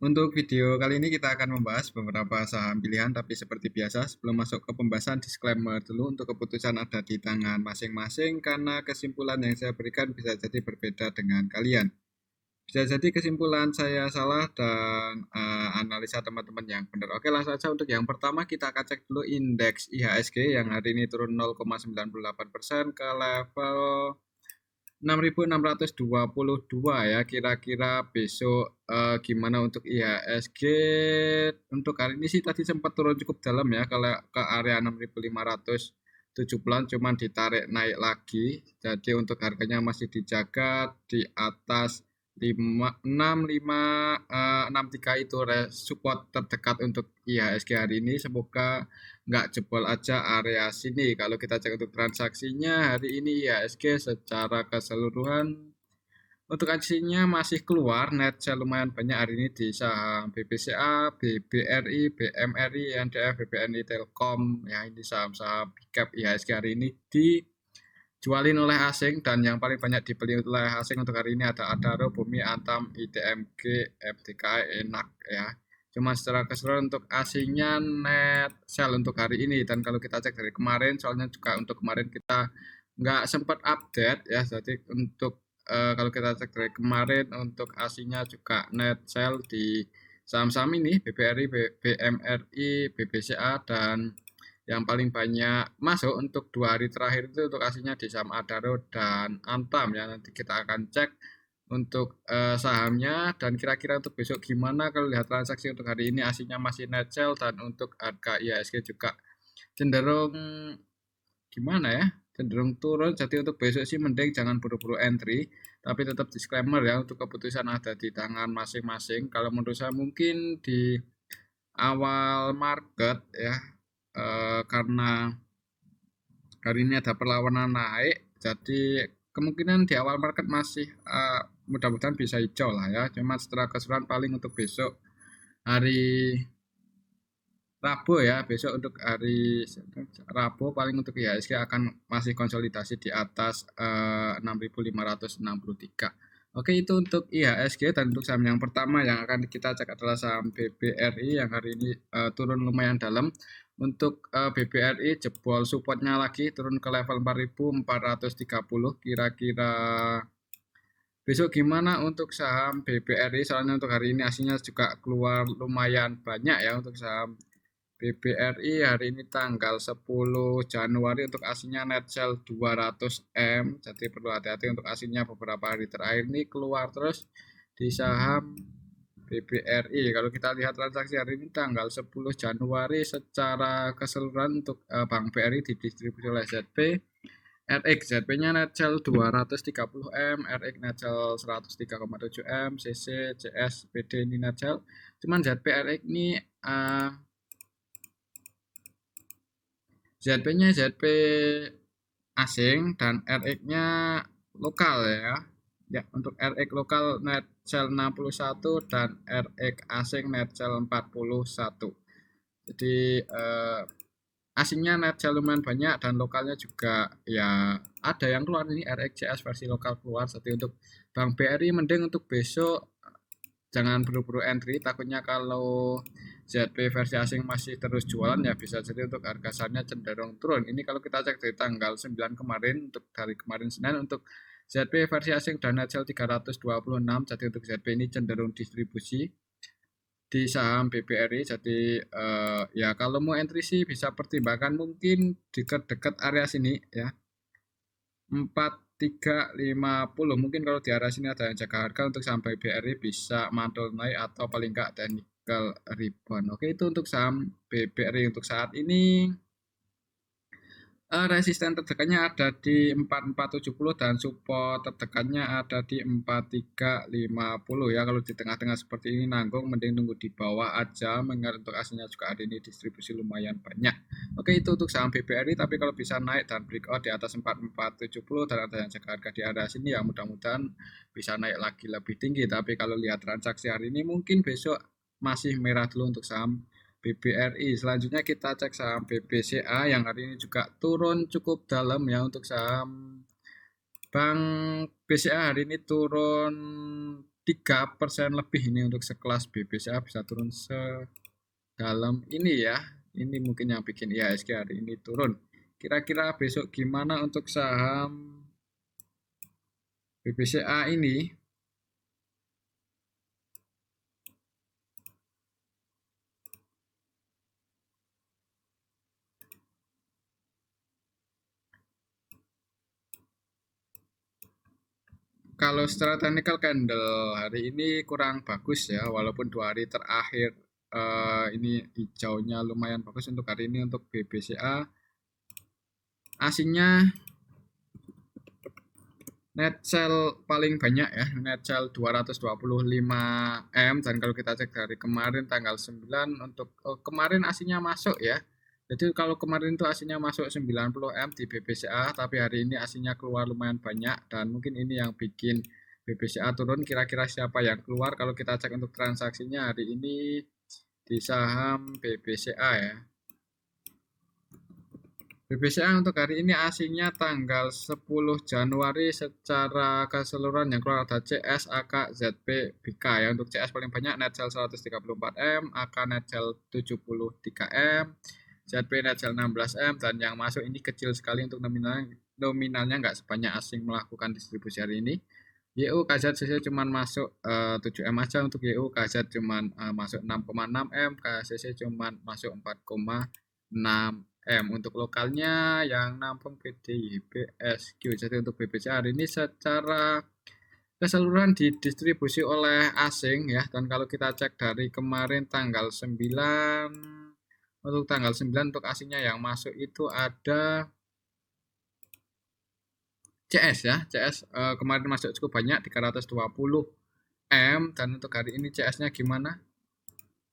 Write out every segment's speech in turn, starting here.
Untuk video kali ini kita akan membahas beberapa saham pilihan, tapi seperti biasa sebelum masuk ke pembahasan disclaimer dulu untuk keputusan ada di tangan masing-masing karena kesimpulan yang saya berikan bisa jadi berbeda dengan kalian. Bisa jadi kesimpulan saya salah dan analisa teman-teman yang benar. Oke, langsung saja untuk yang pertama kita akan cek dulu indeks IHSG yang hari ini turun 0,98% ke level 6.622 ya. Kira-kira besok gimana untuk IHSG. Untuk hari ini sih tadi sempat turun cukup dalam ya, kalau ke area 6.570-an cuman ditarik naik lagi. Jadi untuk harganya masih dijaga di atas 6563 itu support terdekat untuk IHSG hari ini. Semoga nggak jebol aja area sini. Kalau kita cek untuk transaksinya hari ini IHSG secara keseluruhan untuk aksinya masih keluar net sell lumayan banyak hari ini di saham BBCA, BBRI, BMRI, NDF, BBNI, Telkom. Ya, ini saham-saham big cap IHSG hari ini dijualin oleh asing dan yang paling banyak dibeli oleh asing untuk hari ini ada Adaro, Bumi, Antam, ITMG, FTKI, Enak ya. Cuma secara keseluruhan untuk asingnya net sell untuk hari ini, dan kalau kita cek dari kemarin, soalnya juga untuk kemarin kita nggak sempat update ya, jadi untuk kalau kita cek dari kemarin untuk asingnya juga net sell di saham-saham ini BBRI, BMRI, BBCA, dan yang paling banyak masuk untuk 2 hari terakhir itu untuk aslinya di saham Adaro dan Antam ya. Nanti kita akan cek untuk sahamnya dan kira-kira untuk besok gimana. Kalau lihat transaksi untuk hari ini aslinya masih net sell dan untuk harga IHSG juga cenderung gimana ya, cenderung turun. Jadi untuk besok sih mending jangan buru-buru entry, tapi tetap disclaimer ya, untuk keputusan ada di tangan masing-masing. Kalau menurut saya mungkin di awal market ya, karena hari ini ada perlawanan naik, jadi kemungkinan di awal market masih mudah-mudahan bisa hijau lah ya. Cuma setelah keseluruhan paling untuk besok hari Rabu ya, besok untuk hari Rabu paling untuk IHSG akan masih konsolidasi di atas 6.563. Oke, itu untuk IHSG. Dan untuk saham yang pertama yang akan kita cek adalah saham BBRI yang hari ini turun lumayan dalam. Untuk BBRI jebol supportnya lagi, turun ke level 4.430. Kira-kira besok gimana untuk saham BBRI, soalnya untuk hari ini hasilnya juga keluar lumayan banyak ya. Untuk saham BBRI hari ini tanggal 10 Januari untuk aslinya net sell 200M. Jadi perlu hati-hati untuk aslinya, beberapa hari terakhir ini keluar terus di saham BBRI. Kalau kita lihat transaksi hari ini tanggal 10 Januari secara keseluruhan untuk Bank BRI didistribusi oleh ZP. RX ZP-nya net sell 230M, RX net sell 103,7M, CC, CS, PD ini net sell. Cuman ZP RX ini ZP-nya ZP asing dan RX-nya lokal ya. Ya, untuk RX lokal net sell 61 dan RX asing net sell 41. Jadi asingnya net sell lumayan banyak dan lokalnya juga ya ada yang keluar ini RXCS versi lokal keluar. Jadi untuk Bank BRI mending untuk besok jangan buru-buru entry, takutnya kalau ZP versi asing masih terus jualan ya bisa jadi untuk harga sahamnya cenderung turun. Ini kalau kita cek dari tanggal 9 kemarin, untuk dari kemarin Senin untuk ZP versi asing dan net sell 326. Jadi untuk ZP ini cenderung distribusi di saham BBRI. Jadi ya kalau mau entry sih bisa pertimbangkan mungkin dekat-dekat area sini ya, 4350. Mungkin kalau di area sini ada yang jaga harga untuk saham BBRI bisa mantul naik atau paling enggak technical rebound. Oke, itu untuk saham BBRI untuk saat ini. Resisten terdekatnya ada di 4470 dan support terdekatnya ada di 4350 ya. Kalau di tengah-tengah seperti ini nanggung, mending tunggu di bawah aja, mengingat untuk aslinya juga hari ini distribusi lumayan banyak. Oke, itu untuk saham BBRI, tapi kalau bisa naik dan breakout di atas 4470 dan ada yang jaga harga di area sini ya mudah-mudahan bisa naik lagi lebih tinggi. Tapi kalau lihat transaksi hari ini mungkin besok masih merah dulu untuk saham BBRI. Selanjutnya kita cek saham BBCA yang hari ini juga turun cukup dalam ya. Untuk saham Bank BCA hari ini turun 3% lebih ini untuk sekelas BBCA bisa turun sedalam ini ya. Ini mungkin yang bikin IHSG hari ini turun. Kira-kira besok gimana untuk saham BBCA ini? Kalau secara technical candle hari ini kurang bagus ya, walaupun 2 hari terakhir ini hijaunya lumayan bagus untuk hari ini untuk BBCA. Asingnya net sell paling banyak ya, net sell 225 M, dan kalau kita cek dari kemarin tanggal 9 untuk kemarin asingnya masuk ya. Jadi kalau kemarin itu asingnya masuk 90 M di BBCA, tapi hari ini asingnya keluar lumayan banyak, dan mungkin ini yang bikin BBCA turun. Kira-kira siapa yang keluar? Kalau kita cek untuk transaksinya hari ini di saham BBCA ya. BBCA untuk hari ini asingnya tanggal 10 Januari secara keseluruhan yang keluar ada CS, AK, ZP, BK ya. Untuk CS paling banyak net sell 134 M, AK net sell 73 M, ZP net sell 16 M, dan yang masuk ini kecil sekali untuk nominalnya nggak sebanyak asing melakukan distribusi hari ini. YU KZCC cuma masuk 7 M aja, untuk YU KZ cuma masuk 6,6 M, KZCC cuma masuk 4,6 M. Untuk lokalnya yang nampung PDIBSQ. Jadi untuk BBCA hari ini secara keseluruhan didistribusi oleh asing ya. Dan kalau kita cek dari kemarin tanggal 9, untuk tanggal 9 untuk asingnya yang masuk itu ada CS ya. CS kemarin masuk cukup banyak 320 M, dan untuk hari ini CS-nya gimana?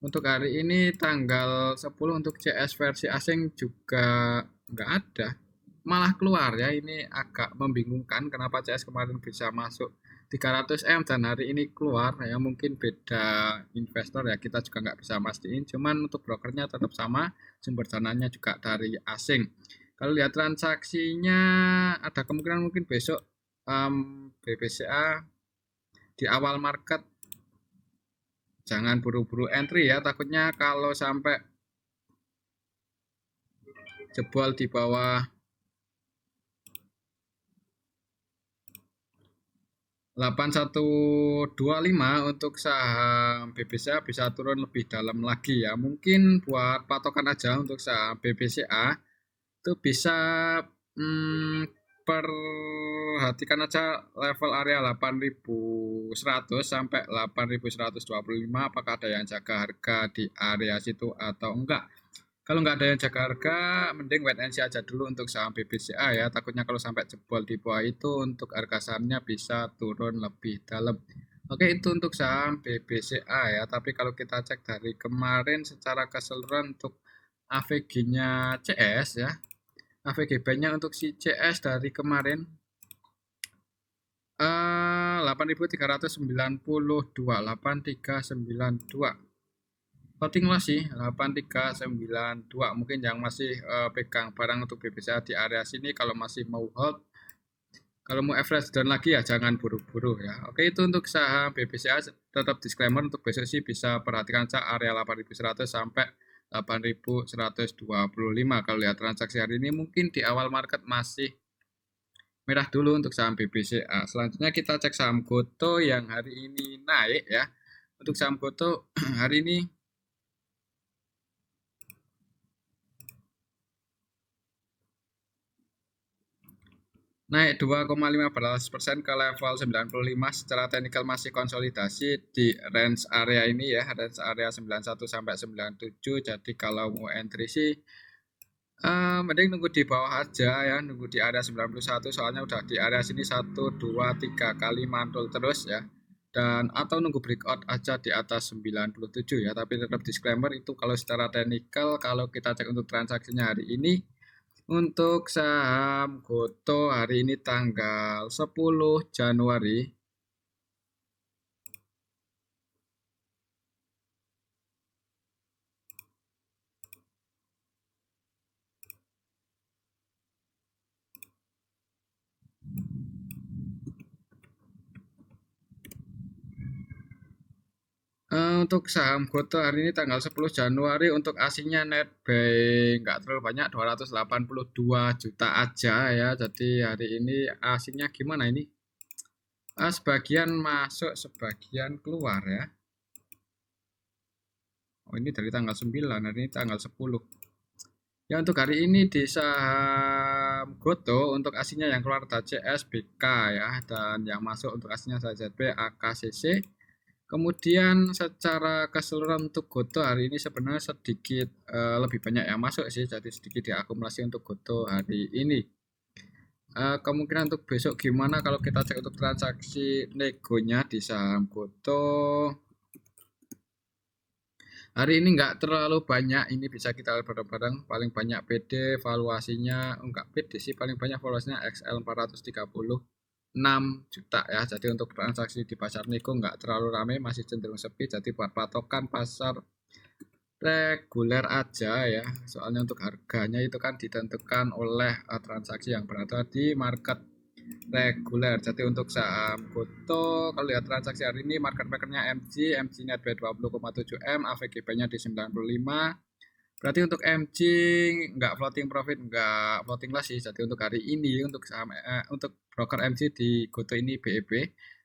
Untuk hari ini tanggal 10 untuk CS versi asing juga nggak ada. Malah keluar ya, ini agak membingungkan kenapa CS kemarin bisa masuk 300 M dan hari ini keluar ya, mungkin beda investor ya, kita juga nggak bisa mastiin, cuman untuk brokernya tetap sama, sumber dananya juga dari asing. Kalau lihat transaksinya ada kemungkinan mungkin besok BBCA di awal market jangan buru-buru entry ya, takutnya kalau sampai jebol di bawah 8125 untuk saham BBCA bisa turun lebih dalam lagi ya. Mungkin buat patokan aja untuk saham BBCA itu bisa perhatikan aja level area 8100 sampai 8125, apakah ada yang jaga harga di area situ atau enggak. Kalau nggak ada yang jaga harga, mending wait and see aja dulu untuk saham BBCA ya. Takutnya kalau sampai jebol di bawah itu, untuk harga sahamnya bisa turun lebih dalam. Oke, itu untuk saham BBCA ya. Tapi kalau kita cek dari kemarin secara keseluruhan untuk AVG-nya CS ya. AVG banyak untuk si CS dari kemarin 8.392, 8392. Voting masih 8392. Mungkin yang masih pegang barang untuk BBCA di area sini, kalau masih mau hold, kalau mau average down lagi ya jangan buru-buru ya. Oke, itu untuk saham BBCA. Tetap disclaimer, untuk besok sih bisa perhatikan area 8.100 sampai 8.125. Kalau lihat transaksi hari ini mungkin di awal market masih merah dulu untuk saham BBCA. Selanjutnya kita cek saham Goto yang hari ini naik ya. Untuk saham Goto hari ini naik 2,15% ke level 95. Secara teknikal masih konsolidasi di range area ini ya, range area 91 sampai 97. Jadi kalau mau entry sih mending nunggu di bawah aja ya, nunggu di area 91, soalnya udah di area sini 1 2 3 kali mantul terus ya. Dan atau nunggu breakout aja di atas 97 ya, tapi tetap disclaimer itu kalau secara teknikal. Kalau kita cek untuk transaksinya hari ini, untuk saham Goto hari ini tanggal 10 Januari Untuk saham Goto hari ini tanggal 10 Januari untuk asingnya net buy nggak terlalu banyak, 282 juta aja ya. Jadi hari ini asingnya gimana ini? Sebagian masuk, sebagian keluar ya. Oh ini dari tanggal 9, hari ini tanggal 10. Ya untuk hari ini di saham Goto untuk asingnya yang keluar TCS, BK ya, dan yang masuk untuk asingnya ZB, AKCC. Kemudian secara keseluruhan untuk Goto hari ini sebenarnya sedikit lebih banyak yang masuk sih, jadi sedikit diakumulasi untuk Goto hari ini. Kemungkinan untuk besok gimana kalau kita cek untuk transaksi negonya di saham Goto. Hari ini nggak terlalu banyak, ini bisa kita lihat bareng-bareng. Paling banyak PD, valuasinya enggak PD sih, paling banyak valuasinya XL 436 juta ya. Jadi untuk transaksi di pasar nego nggak terlalu ramai, masih cenderung sepi. Jadi buat patokan pasar reguler aja ya. Soalnya untuk harganya itu kan ditentukan oleh transaksi yang berada di market reguler. Jadi untuk saham Goto kalau lihat transaksi hari ini market makernya MG net buy 20,7 M, AVGB-nya di 95. Berarti untuk MG nggak floating profit, nggak floating loss sih. Jadi untuk hari ini untuk saham untuk broker MG di Goto ini BEB.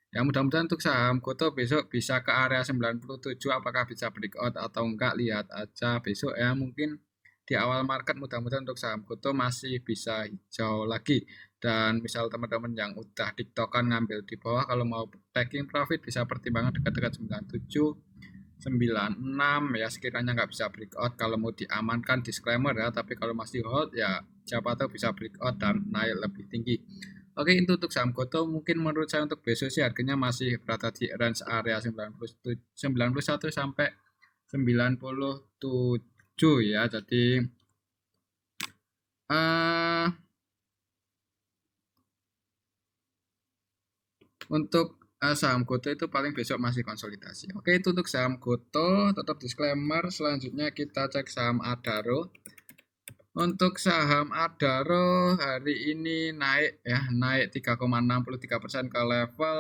Ya mudah-mudahan untuk saham Goto besok bisa ke area 97, apakah bisa breakout atau enggak, lihat aja besok ya. Mungkin di awal market mudah-mudahan untuk saham Goto masih bisa hijau lagi. Dan misal teman-teman yang udah tiktokan ngambil di bawah, kalau mau taking profit bisa pertimbangan dekat-dekat 97, 96 ya, sekiranya nggak bisa breakout. Kalau mau diamankan disclaimer ya, tapi kalau masih hold ya siapa tahu bisa breakout dan naik lebih tinggi. Oke, itu untuk saham Goto. Mungkin menurut saya untuk besok sih harganya masih berada di range area 91 sampai 97 ya. Jadi uh, untuk saham Goto itu paling besok masih konsolidasi. Oke, itu untuk saham Goto. Tetap disclaimer. Selanjutnya kita cek saham Adaro. Untuk saham Adaro hari ini naik ya, naik 3,63% ke level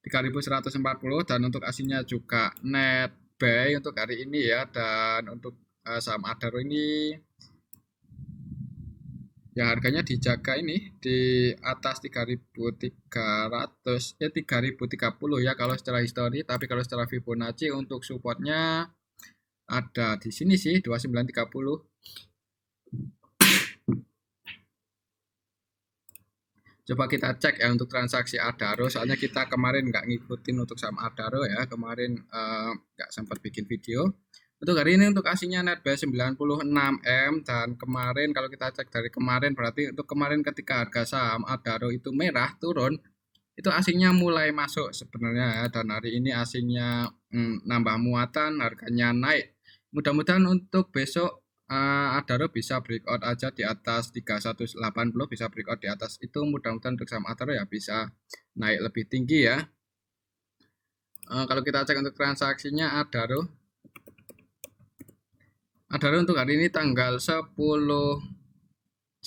3.140, dan untuk aslinya juga net buy untuk hari ini ya. Dan untuk saham Adaro ini ya harganya dijaga ini di atas 3.300 ya, 3.030 ya kalau secara histori. Tapi kalau secara Fibonacci untuk supportnya ada di sini sih 2930. Coba kita cek ya untuk transaksi Adaro, soalnya kita kemarin nggak ngikutin untuk saham Adaro ya, kemarin nggak sempat bikin video. Untuk hari ini untuk aslinya net buy 96 M, dan kemarin kalau kita cek dari kemarin berarti untuk kemarin ketika harga saham Adaro itu merah turun, itu asingnya mulai masuk sebenarnya ya, dan hari ini asingnya nambah muatan, harganya naik. Mudah-mudahan untuk besok Adaro bisa breakout aja di atas 3180, bisa breakout di atas itu. Mudah-mudahan untuk saham Adaro ya bisa naik lebih tinggi ya. Kalau kita cek untuk transaksinya Adaro untuk hari ini tanggal 10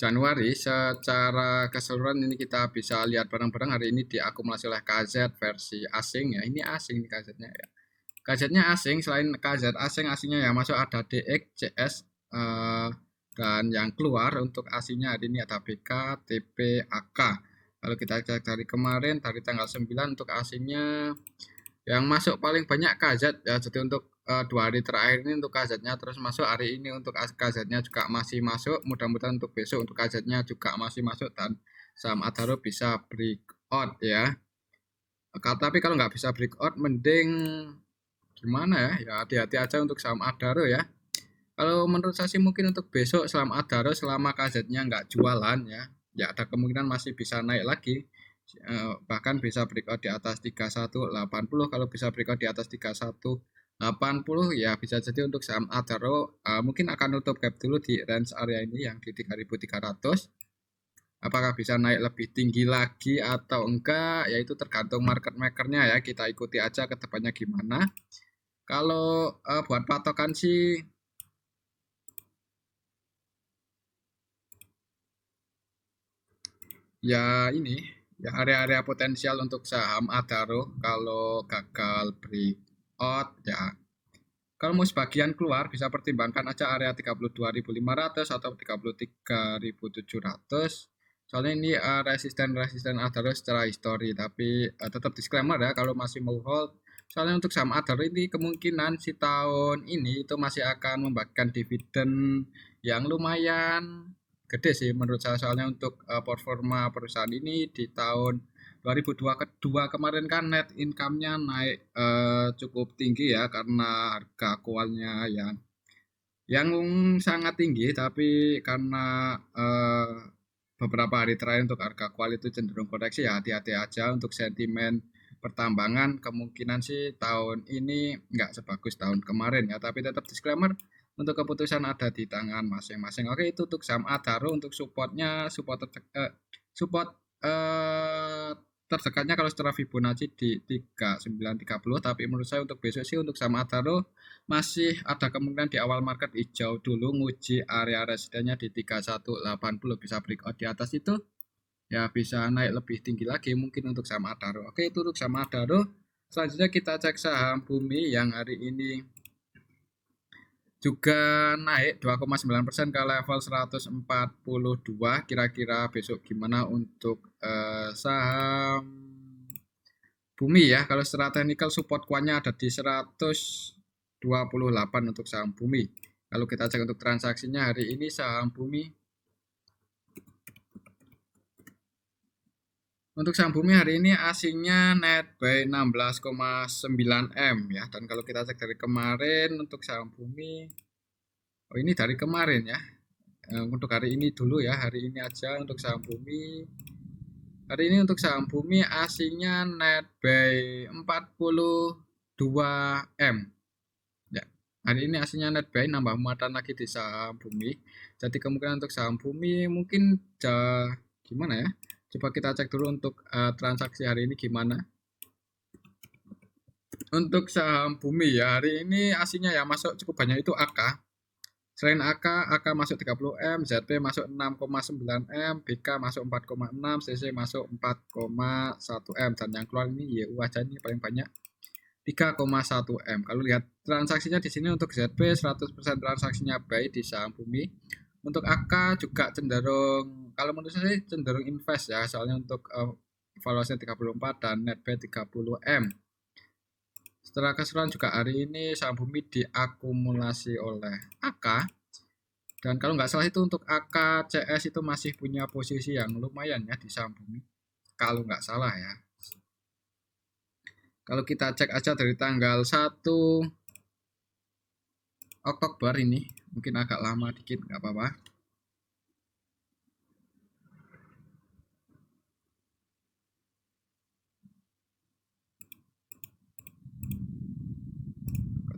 Januari secara keseluruhan ini kita bisa lihat bareng-bareng hari ini diakumulasi oleh KZ versi asing ya. Ini asing nih KZ-nya ya. KZ-nya asing, selain KZ asing, asingnya yang masuk ada DX, CS, dan yang keluar untuk asingnya hari ini ada BK, TP, AK. Kalau kita cek dari kemarin dari tanggal 9 untuk asingnya yang masuk paling banyak KZ ya. Jadi untuk 2 hari terakhir ini untuk KZ-nya terus masuk, hari ini untuk KZ-nya juga masih masuk. Mudah-mudahan untuk besok untuk KZ-nya juga masih masuk dan saham Adaro bisa breakout ya. Tapi kalau nggak bisa breakout mending gimana ya, ya hati-hati aja untuk saham Adaro ya. Kalau menurut saya sih mungkin untuk besok saham Adaro selama KZ-nya nggak jualan ya, ya ada kemungkinan masih bisa naik lagi. Bahkan bisa breakout di atas 3180. Kalau bisa breakout di atas 3180 ya bisa jadi untuk saham Adaro mungkin akan tutup gap dulu di range area ini yang di 3300. Apakah bisa naik lebih tinggi lagi atau enggak ya, itu tergantung market makernya ya. Kita ikuti aja ke depannya gimana. Kalau buat patokan sih ya ini ya area-area potensial untuk saham Adaro kalau gagal break out ya. Kalau mau sebagian keluar bisa pertimbangkan aja area 32.500 atau 33.700. Soalnya ini resisten Adaro secara histori, tapi tetap disclaimer ya kalau masih mau hold. Soalnya untuk saham Adaro ini kemungkinan si tahun ini itu masih akan membagikan dividen yang lumayan gede sih menurut saya. Soalnya untuk performa perusahaan ini di tahun 2022 kemarin kan net income-nya naik cukup tinggi ya karena harga kualnya yang sangat tinggi, tapi karena beberapa hari terakhir untuk harga kual itu cenderung koreksi ya hati-hati aja untuk sentimen pertambangan. Kemungkinan sih tahun ini nggak sebagus tahun kemarin ya, tapi tetap disclaimer untuk keputusan ada di tangan masing-masing. Oke, itu untuk saham Adaro. Untuk supportnya support eh, terdekatnya kalau secara Fibonacci di 3930, tapi menurut saya untuk besok sih untuk saham Adaro masih ada kemungkinan di awal market hijau dulu nguji area resistennya di 3180, bisa breakout di atas itu ya bisa naik lebih tinggi lagi mungkin untuk saham Adaro. Oke, itu untuk saham Adaro. Selanjutnya kita cek saham Bumi yang hari ini juga naik 2,9% ke level 142. Kira-kira besok gimana untuk saham Bumi ya? Kalau secara teknikal support kuatnya ada di 128 untuk saham Bumi. Kalau kita cek untuk transaksinya hari ini saham Bumi, untuk saham Bumi hari ini asingnya net buy 16,9 M ya. Dan kalau kita cek dari kemarin untuk saham Bumi, oh ini dari kemarin ya. Untuk hari ini dulu ya, hari ini aja untuk saham Bumi. Hari ini untuk saham Bumi asingnya net buy 42 M. Ya, hari ini aslinya net buy nambah muatan lagi di saham Bumi. Jadi kemungkinan untuk saham Bumi mungkin gimana ya? Coba kita cek dulu untuk transaksi hari ini gimana. Untuk saham Bumi ya hari ini aslinya ya masuk cukup banyak itu AK. Selain AK masuk 30M, ZP masuk 6,9M, BK masuk 4,6, CC masuk 4,1M, dan yang keluar ini YU aja ini paling banyak 3,1 M. Kalau lihat transaksinya di sini untuk ZP 100% transaksinya buy di saham Bumi. Untuk AK juga cenderung, kalau menurut saya cenderung invest ya, soalnya untuk valuasinya 34 dan net buy 30 M. Setelah keseluruhan juga hari ini saham Bumi diakumulasi oleh AK. Dan kalau nggak salah itu untuk AK CS itu masih punya posisi yang lumayan ya di saham Bumi. Kalau nggak salah ya. Kalau kita cek aja dari tanggal 1 Oktober ini, mungkin agak lama dikit, nggak apa-apa.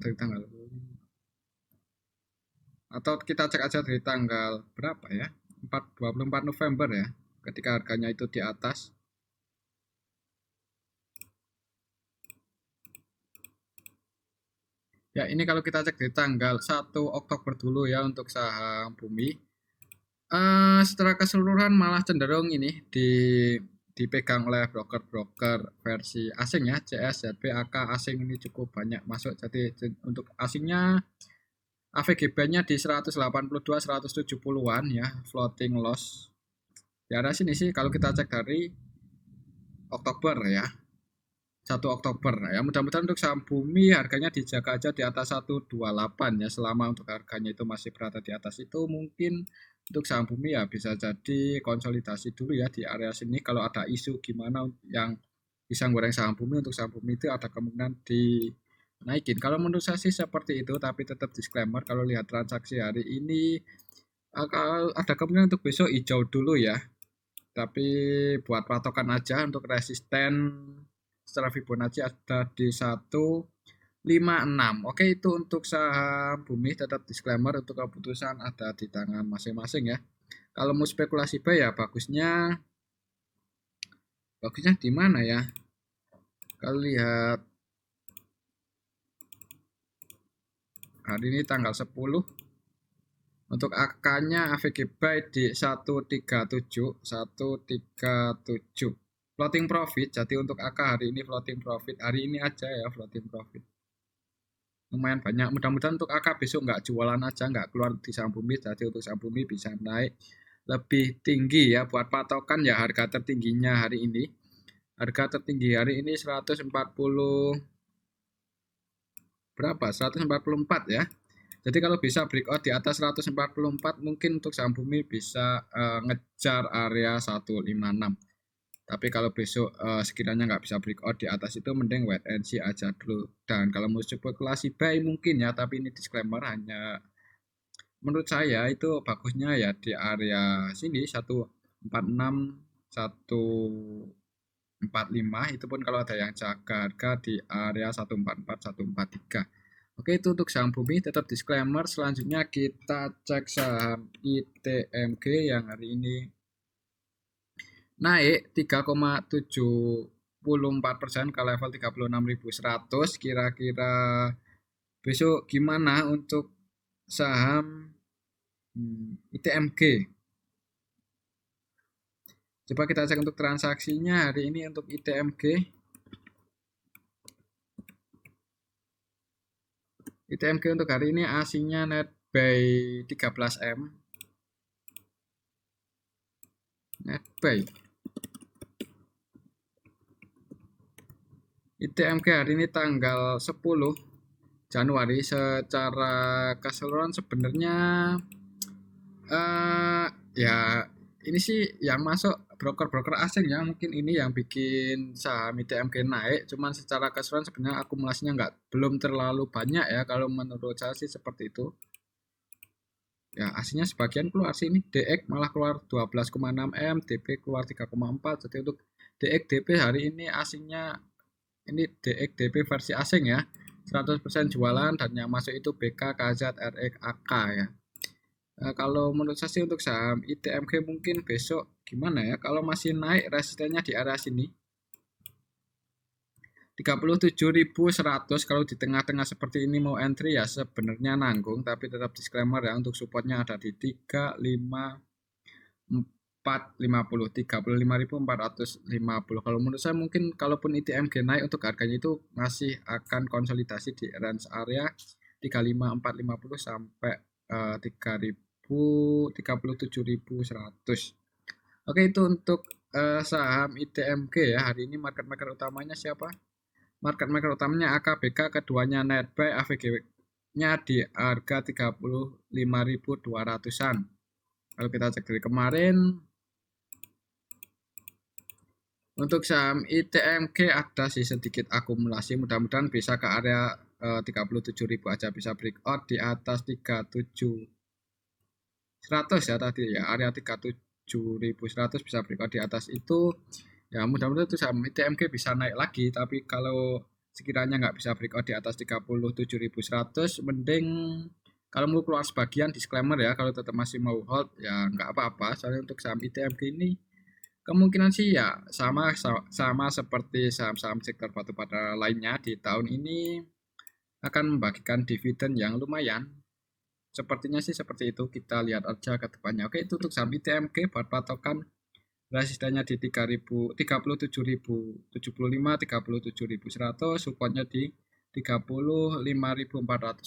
Dari tanggal atau kita cek aja dari tanggal berapa ya, 24 November ya, ketika harganya itu di atas. Ya ini kalau kita cek dari tanggal 1 Oktober dulu ya untuk saham Bumi. Secara keseluruhan malah cenderung ini dipegang oleh broker-broker versi asing ya, CS, ZB, AK asing ini cukup banyak masuk. Jadi untuk asingnya AVGB-nya di 182 170-an ya, floating loss. Di arah sini sih kalau kita cek dari Oktober ya. 1 Oktober ya, mudah-mudahan untuk saham Bumi harganya dijaga aja di atas 128 ya, selama untuk harganya itu masih berada di atas itu mungkin untuk saham Bumi ya bisa jadi konsolidasi dulu ya di area sini. Kalau ada isu gimana yang bisa goreng saham Bumi, untuk saham Bumi itu ada kemungkinan dinaikin. Kalau menurut saya sih seperti itu, tapi tetap disclaimer kalau lihat transaksi hari ini ada kemungkinan untuk besok hijau dulu ya, tapi buat patokan aja untuk resisten secara Fibonacci ada di 156. Oke, itu untuk saham Bumi, tetap disclaimer untuk keputusan ada di tangan masing-masing ya. Kalau mau spekulasi buy ya bagusnya di mana ya? Kalau lihat hari ini tanggal 10, untuk AK-nya AVG buy di 137. Floating profit, jadi untuk AK hari ini floating profit, hari ini aja ya floating profit. lumayan banyak. Mudah-mudahan untuk AK besok nggak jualan aja, nggak keluar di saham bumi. Jadi untuk saham bumi bisa naik lebih tinggi ya. Buat patokan ya harga tertingginya hari ini. Harga tertinggi hari ini 140 berapa? 144 ya. Jadi kalau bisa breakout di atas 144 mungkin untuk saham bumi bisa ngejar area 156. Tapi kalau besok sekiranya nggak bisa breakout di atas itu mending wait and see aja dulu. Dan kalau mau spekulasi buy mungkin ya, tapi ini disclaimer hanya menurut saya itu bagusnya ya di area sini 146 145 itu pun kalau ada yang jaga harga di area 144 143. Oke, itu untuk saham bumi tetap disclaimer. Selanjutnya kita cek saham ITMG yang hari ini naik 3,74% ke level 36.100. Kira-kira besok gimana untuk saham ITMG? Coba kita cek untuk transaksinya hari ini untuk ITMG. ITMG untuk hari ini asingnya net buy 13M. Net buy. ITMG hari ini tanggal 10 Januari secara keseluruhan sebenarnya ya ini sih yang masuk broker-broker asing ya, mungkin ini yang bikin saham ITMG naik. Cuman secara keseluruhan sebenarnya akumulasinya belum terlalu banyak ya, kalau menurut saya sih seperti itu. Ya aslinya sebagian keluar sini, DX malah keluar 12,6 M, DP keluar 3,4. Jadi untuk DX DP hari ini asingnya ini DX DP versi asing ya, 100% jualan dan yang masuk itu BK, KZ, RX, AK ya. Kalau menurut saya sih untuk saham ITMG mungkin besok gimana ya, kalau masih naik resistennya di area sini 37.100. Kalau di tengah-tengah seperti ini mau entry ya sebenarnya nanggung, tapi tetap disclaimer ya untuk supportnya ada di 35.450. Kalau menurut saya mungkin kalaupun ITMG naik untuk harganya itu masih akan konsolidasi di range area 35.450 sampai 37.100. Oke, itu untuk saham ITMG ya. Hari ini market maker utamanya siapa? Market maker utamanya AKBK, keduanya netbuy, AVG-nya di harga 35.200-an. Kalau kita cek dari kemarin, untuk saham ITMG ada sih sedikit akumulasi, mudah-mudahan bisa ke area 37.000 aja, bisa breakout di atas 37.100 ya tadi ya, area 37.100 bisa breakout di atas itu. Ya mudah-mudahan itu saham ITMG bisa naik lagi, tapi kalau sekiranya nggak bisa breakout di atas 37.100 mending kalau mau keluar sebagian disclaimer ya, kalau tetap masih mau hold ya nggak apa-apa. Soalnya untuk saham ITMG ini kemungkinan sih ya sama seperti saham-saham sektor batu bara lainnya di tahun ini akan membagikan dividen yang lumayan. Sepertinya sih seperti itu, kita lihat aja ke depannya. Oke, itu untuk saham ITMG buat patokan resistennya di 37.075, 37.100, supportnya di 35.450.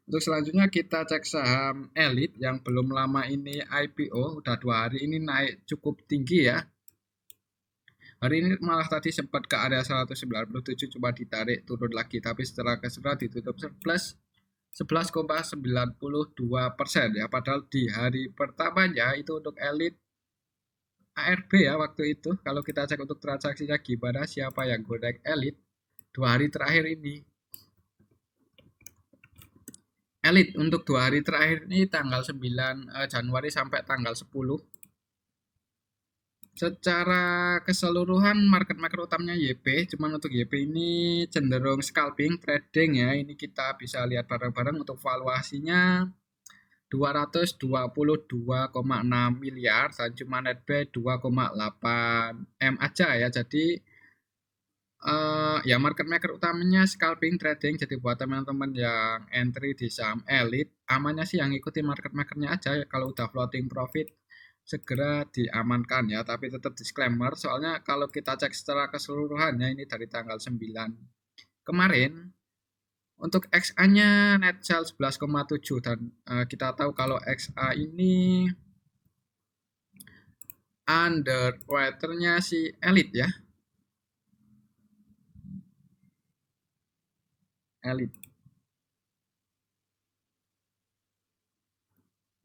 Untuk selanjutnya kita cek saham Elite yang belum lama ini IPO, udah 2 hari ini naik cukup tinggi ya. Hari ini malah tadi sempat ke area 197, coba ditarik turun lagi, tapi setelah keseluruhan ditutup plus 11,92% ya. Padahal di hari pertamanya itu untuk Elite ARB ya waktu itu, kalau kita cek untuk transaksinya gimana, siapa yang godek Elite 2 hari terakhir ini. Elite untuk 2 hari terakhir ini tanggal 9 Januari sampai tanggal 10. Secara keseluruhan market maker utamanya YP, cuman untuk YP ini cenderung scalping trading ya. Ini kita bisa lihat bareng-bareng untuk valuasinya 222,6 miliar dan cuma netbuy 2,8 M aja ya. Jadi ya market maker utamanya scalping trading. Jadi buat teman-teman yang entry di saham Elite, amannya sih yang ikuti market makernya aja ya. Kalau udah floating profit segera diamankan ya, tapi tetap disclaimer soalnya kalau kita cek secara keseluruhannya ini dari tanggal 9 kemarin Untuk XA-nya net sell 11,7 dan kita tahu kalau XA ini underwriter-nya si Elite ya. Elite.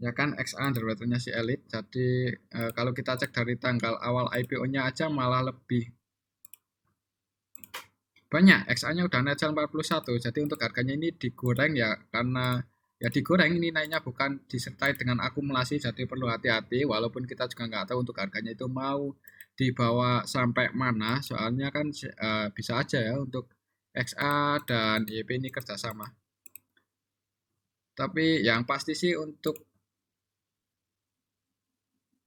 Ya kan XA underwriter-nya si Elite. Jadi kalau kita cek dari tanggal awal IPO-nya aja malah lebih banyak. XA-nya udah net sell 41. Jadi untuk harganya ini digoreng ya karena ya digoreng ini naiknya bukan disertai dengan akumulasi. Jadi perlu hati-hati walaupun kita juga nggak tahu untuk harganya itu mau dibawa sampai mana. Soalnya kan bisa aja ya untuk XA dan YP ini kerjasama. Tapi yang pasti sih untuk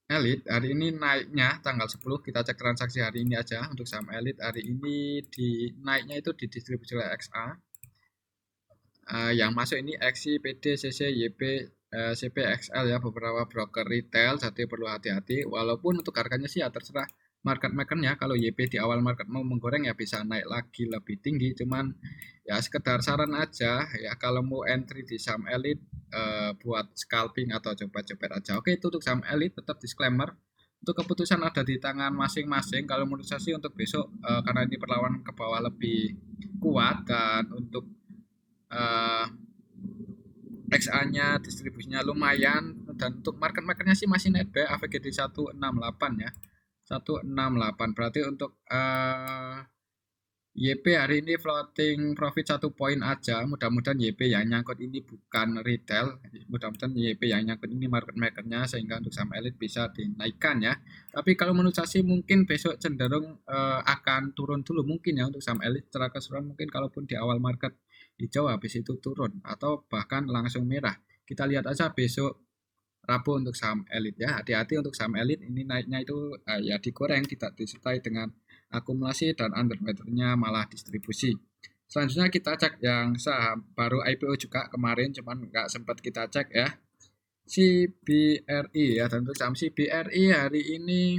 Elite hari ini naiknya tanggal 10 kita cek transaksi hari ini aja untuk saham Elite hari ini di naiknya itu didistribusi oleh XA. Yang masuk ini XI, PD, CC, YP, CP, XL ya beberapa broker retail jadi perlu hati-hati walaupun untuk harganya sih ya terserah market makernya kalau YP di awal market mau menggoreng ya bisa naik lagi lebih tinggi cuman ya sekedar saran aja ya kalau mau entry di saham Elite buat scalping atau coba-coba aja. Oke itu untuk saham Elite tetap disclaimer untuk keputusan ada di tangan masing-masing kalau menurut saya sih untuk besok karena ini perlawanan ke bawah lebih kuat dan untuk XA-nya distribusinya lumayan dan untuk market makernya sih masih net buy AVGD 168 ya 168 berarti untuk YP hari ini floating profit 1 poin aja mudah-mudahan YP yang nyangkut ini bukan retail mudah-mudahan YP yang nyangkut ini market makernya sehingga untuk saham Elite bisa dinaikkan ya tapi kalau menurut saya sih mungkin besok cenderung akan turun dulu mungkin ya untuk saham Elite secara keseluruhan mungkin kalaupun di awal market hijau habis itu turun atau bahkan langsung merah kita lihat aja besok Rabu untuk saham Elite ya hati-hati untuk saham Elite ini naiknya itu ya digoreng tidak disertai dengan akumulasi dan underwater-nya malah distribusi selanjutnya kita cek yang saham baru IPO juga kemarin cuman nggak sempat kita cek ya CBRI ya dan untuk saham CBRI hari ini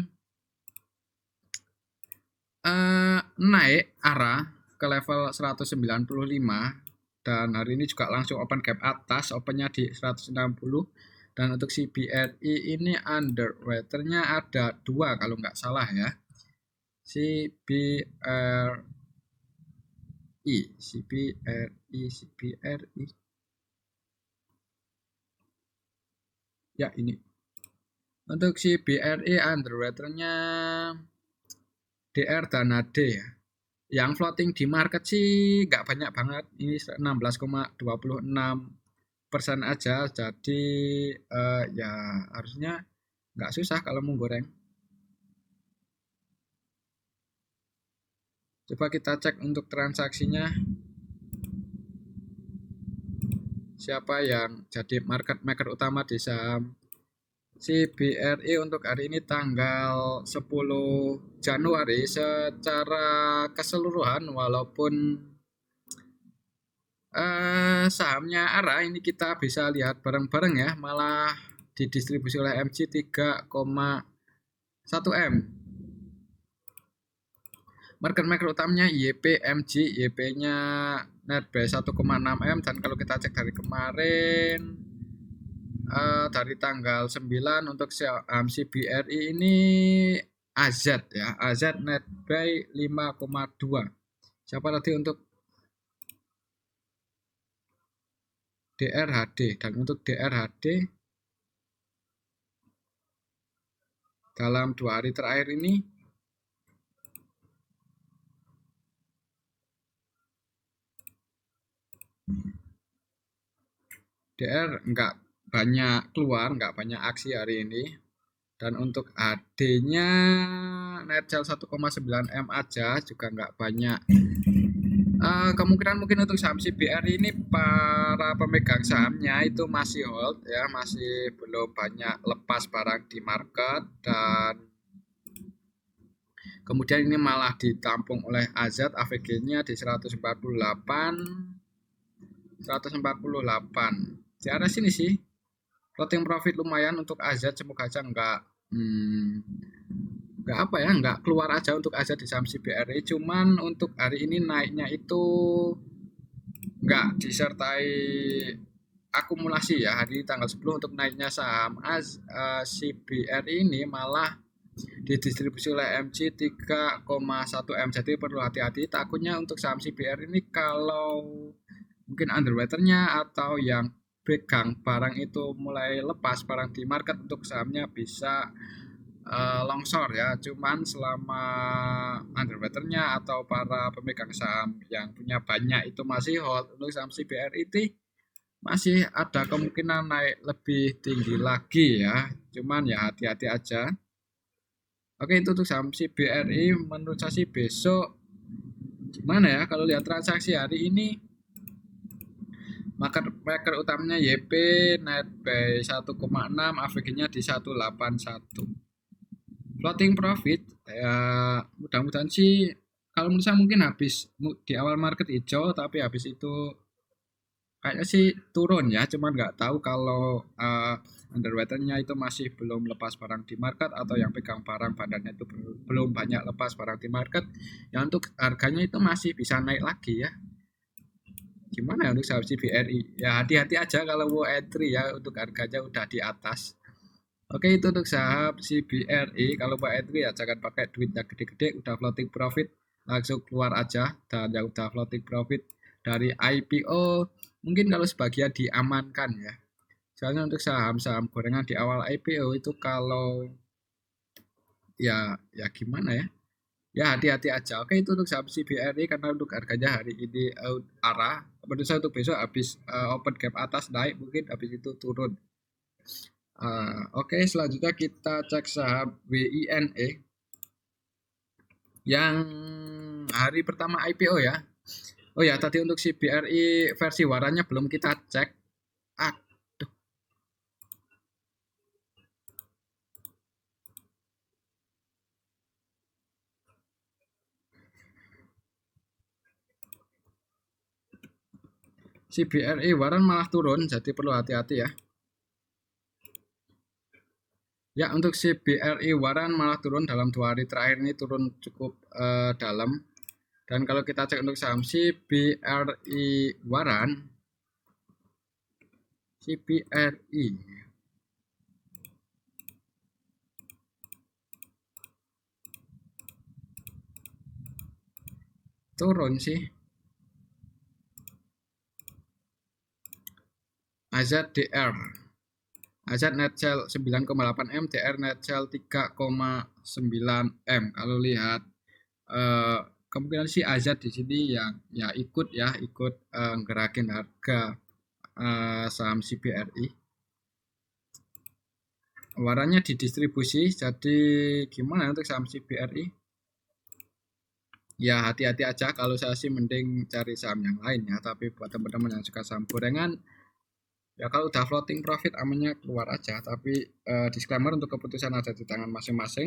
naik arah ke level 195 dan hari ini juga langsung open gap atas opennya di 160 dan untuk CBRI ini underwater-nya ada 2 kalau nggak salah ya CBRI ya ini untuk CBRI underwater-nya DR dan AD ya yang floating di market sih nggak banyak banget ini 16,26% aja jadi ya harusnya nggak susah kalau mau goreng coba kita cek untuk transaksinya siapa yang jadi market maker utama di saham CBRI untuk hari ini tanggal 10 Januari secara keseluruhan walaupun sahamnya ARA ini kita bisa lihat bareng-bareng ya malah didistribusi oleh MG 3,1 M market maker utamanya YP MG YP-nya net buy 1,6 M dan kalau kita cek dari kemarin dari tanggal 9 untuk saham CBRI ini AZ ya AZ net buy 5,2 siapa tadi untuk DRHD dan untuk DRHD dalam 2 hari terakhir ini DR nggak banyak keluar, nggak banyak aksi hari ini. Dan untuk AD-nya net sell 1,9 M aja, juga nggak banyak. Kemungkinan mungkin untuk saham CBRI ini para pemegang sahamnya itu masih hold ya, masih belum banyak lepas barang di market dan kemudian ini malah ditampung oleh AZ AVG-nya di 148 di arah sini sih floating profit lumayan untuk AZ semoga aja nggak keluar aja untuk AZ di saham CBRI cuman untuk hari ini naiknya itu nggak disertai akumulasi ya hari tanggal 10 untuk naiknya saham CBR ini malah didistribusi oleh MG 3,1 M. Jadi perlu hati-hati, takutnya untuk saham CBR ini kalau mungkin underwaternya atau yang pegang barang itu mulai lepas barang di market, untuk sahamnya bisa longsor ya. Cuman selama underwaternya atau para pemegang saham yang punya banyak itu masih hold, untuk saham CBR itu masih ada kemungkinan naik lebih tinggi lagi ya. Cuman ya hati-hati aja. Oke, itu untuk saham CBRI menurut saya sih besok gimana ya, kalau lihat transaksi hari ini market maker utamanya YP net by 1,6, AVG-nya di 181. Floating profit ya mudah-mudahan sih, kalau menurut saya mungkin habis di awal market hijau tapi habis itu kayaknya sih turun ya, cuman nggak tahu kalau underwaternya itu masih belum lepas barang di market atau yang pegang barang badannya itu belum banyak lepas barang di market. Yang untuk harganya itu masih bisa naik lagi ya. Gimana ya untuk saham CBRI? Ya hati-hati aja kalau mau entry ya, untuk harganya udah di atas. Oke, itu untuk saham CBRI. Kalau mau entry ya jangan pakai duit yang gede-gede, udah floating profit langsung keluar aja. Dan yang udah floating profit dari IPO mungkin kalau sebagian diamankan ya. Soalnya untuk saham-saham gorengan di awal IPO itu kalau ya gimana ya? Ya hati-hati aja. Oke, itu untuk saham CBRI karena untuk harganya hari ini arah. Menurut saya untuk besok habis open gap atas naik, mungkin habis itu turun. Oke, selanjutnya kita cek saham WINE yang hari pertama IPO ya. Oh ya, tadi untuk CBRI versi warannya belum kita cek. Aduh. CBRI waran malah turun, jadi perlu hati-hati ya. Ya, untuk CBRI waran malah turun dalam 2 hari terakhir ini, turun cukup dalam. Dan kalau kita cek untuk saham CBRI waran, CBRI turun sih. AZDR net sell 9,8 M, DR net sell 3,9 M. Kalau lihat kemungkinan sih AZ di sini yang ya ikut gerakin harga saham CBRI. Warannya didistribusi, jadi gimana untuk saham CBRI? Ya hati-hati aja, kalau saya sih mending cari saham yang lain ya. Tapi buat teman-teman yang suka saham gorengan, ya kalau udah floating profit amannya keluar aja. Tapi disclaimer, untuk keputusan ada di tangan masing-masing.